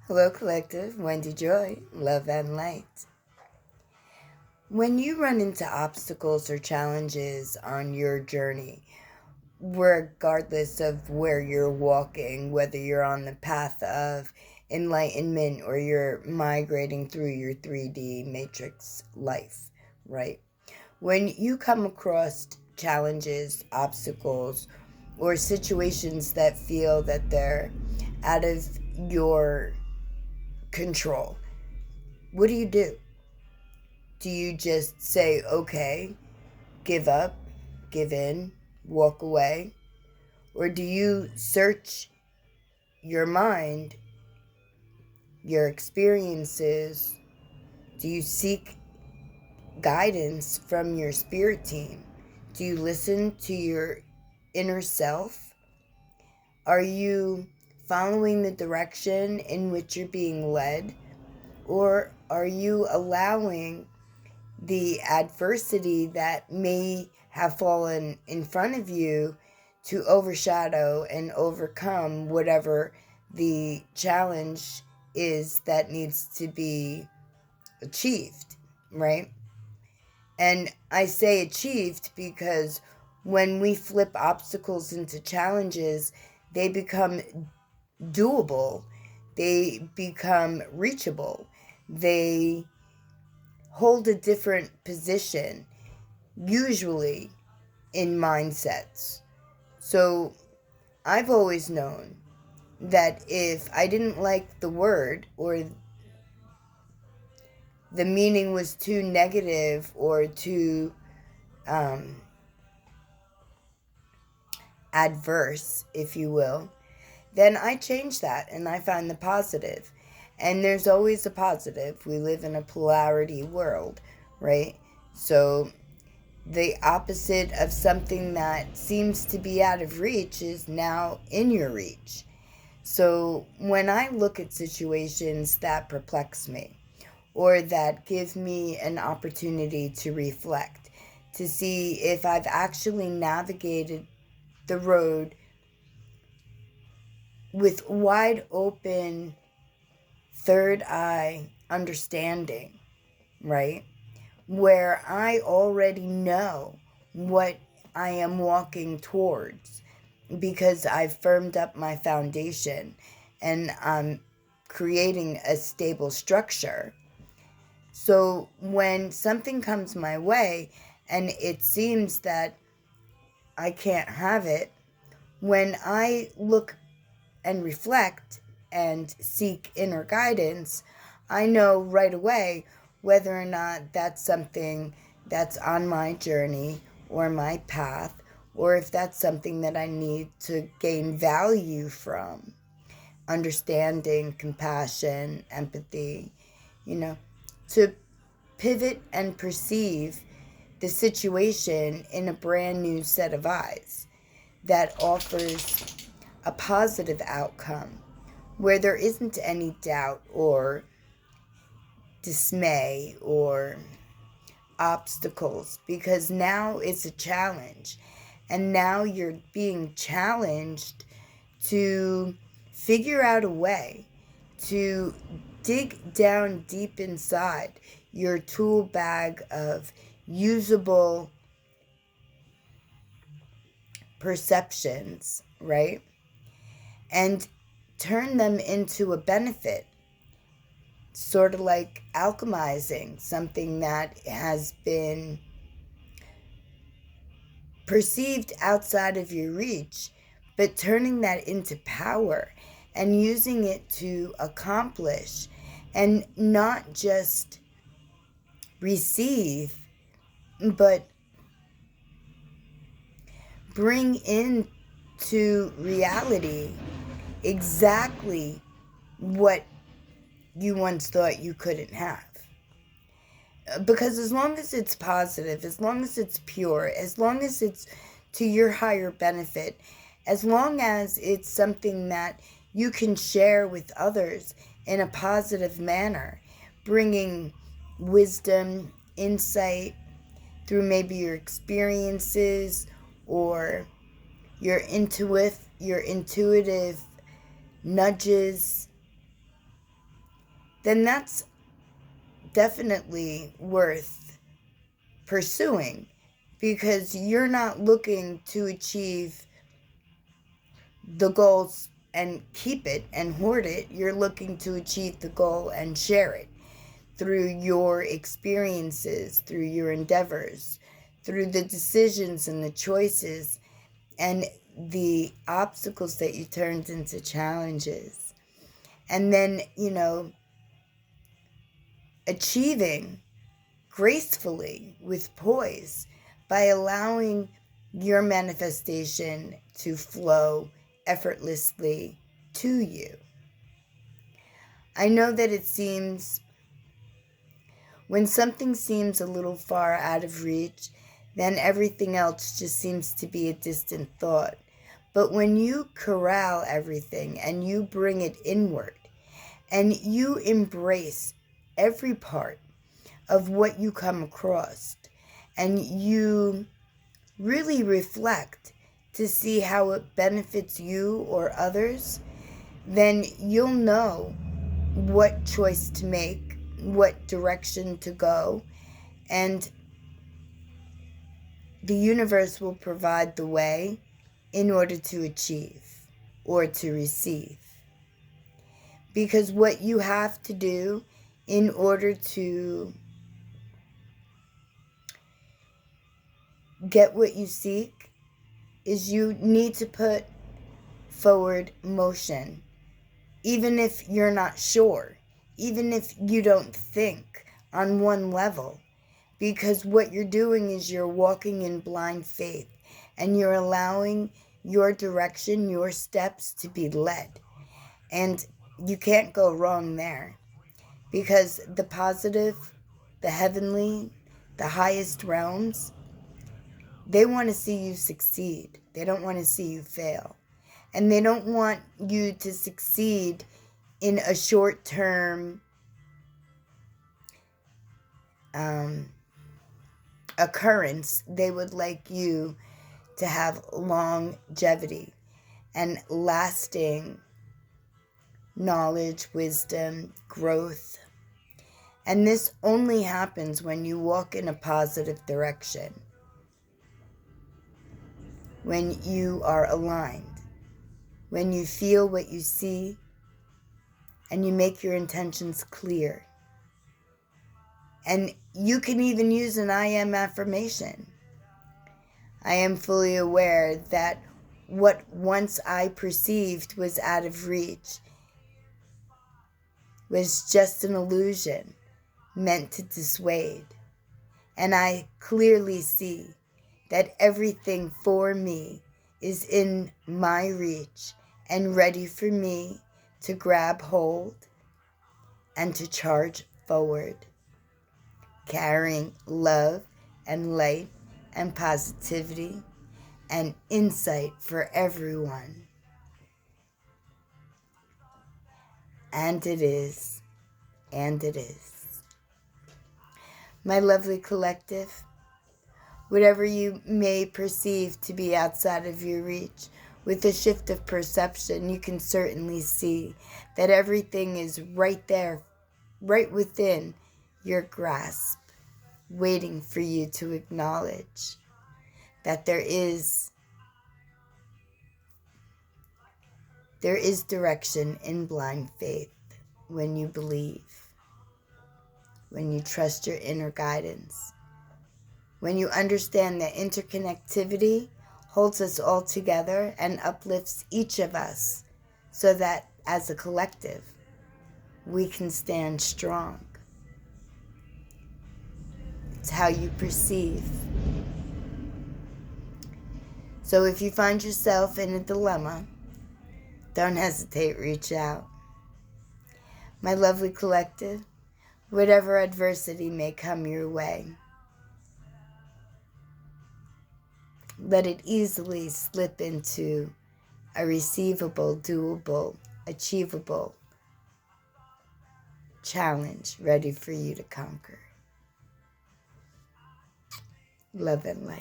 Hello, Collective. Wendy Joy, Love and Light. When you run into obstacles or challenges on your journey, regardless of where you're walking, whether you're on the path of enlightenment or you're migrating through your 3D matrix life, right? When you come across challenges, obstacles, or situations that feel that they're out of your control, what do you do? Do you just say, okay, give up, give in, walk away? Or do you search your mind, your experiences? Do you seek guidance from your spirit team? Do you listen to your inner self? Are you following the direction in which you're being led? Or are you allowing the adversity that may have fallen in front of you to overshadow and overcome whatever the challenge is that needs to be achieved, right? And I say achieved because when we flip obstacles into challenges, they become doable, they become reachable, they hold a different position, usually in mindsets. So I've always known that if I didn't like the word or the meaning was too negative or too adverse, if you will, then I change that and I find the positive. And there's always a positive. We live in a polarity world, right? So the opposite of something that seems to be out of reach is now in your reach. So when I look at situations that perplex me or that give me an opportunity to reflect, to see if I've actually navigated the road with wide open third eye understanding, right? Where I already know what I am walking towards because I've firmed up my foundation and I'm creating a stable structure. So when something comes my way and it seems that I can't have it, when I look and reflect and seek inner guidance, I know right away whether or not that's something that's on my journey or my path, or if that's something that I need to gain value from. Understanding, compassion, empathy, to pivot and perceive the situation in a brand new set of eyes that offers a positive outcome where there isn't any doubt or dismay or obstacles, because now it's a challenge and now you're being challenged to figure out a way to dig down deep inside your tool bag of usable perceptions, right? And turn them into a benefit, sort of like alchemizing something that has been perceived outside of your reach, but turning that into power and using it to accomplish and not just receive, but bring into reality exactly what you once thought you couldn't have. Because as long as it's positive, as long as it's pure, as long as it's to your higher benefit, as long as it's something that you can share with others in a positive manner, bringing wisdom, insight through maybe your experiences or your intuitive nudges, then that's definitely worth pursuing, because you're not looking to achieve the goals and keep it and hoard it. You're looking to achieve the goal and share it through your experiences, through your endeavors, through the decisions and the choices and the obstacles that you turned into challenges. And then, achieving gracefully with poise by allowing your manifestation to flow effortlessly to you. I know that when something seems a little far out of reach, then everything else just seems to be a distant thought. But when you corral everything and you bring it inward and you embrace every part of what you come across and you really reflect to see how it benefits you or others, then you'll know what choice to make, what direction to go, and the universe will provide the way in order to achieve or to receive. Because what you have to do in order to get what you seek is you need to put forward motion, even if you're not sure, even if you don't think on one level. Because what you're doing is you're walking in blind faith and you're allowing your direction, your steps to be led. And you can't go wrong there, because the positive, the heavenly, the highest realms, they want to see you succeed. They don't want to see you fail. And they don't want you to succeed in a short-term occurrence. They would like you to have longevity and lasting knowledge, wisdom, growth. And this only happens when you walk in a positive direction, when you are aligned, when you feel what you see, and you make your intentions clear. And you can even use an I am affirmation. I am fully aware that what once I perceived was out of reach was just an illusion meant to dissuade. And I clearly see that everything for me is in my reach and ready for me to grab hold and to charge forward, carrying love and light and positivity and insight for everyone. And it is, and it is. My lovely collective, whatever you may perceive to be outside of your reach, with a shift of perception, you can certainly see that everything is right there, right within your grasp, waiting for you to acknowledge that there is direction in blind faith when you believe, when you trust your inner guidance, when you understand that interconnectivity holds us all together and uplifts each of us so that as a collective we can stand strong. It's how you perceive. So if you find yourself in a dilemma, don't hesitate, reach out. My lovely collective, whatever adversity may come your way, let it easily slip into a receivable, doable, achievable challenge ready for you to conquer. Love and light.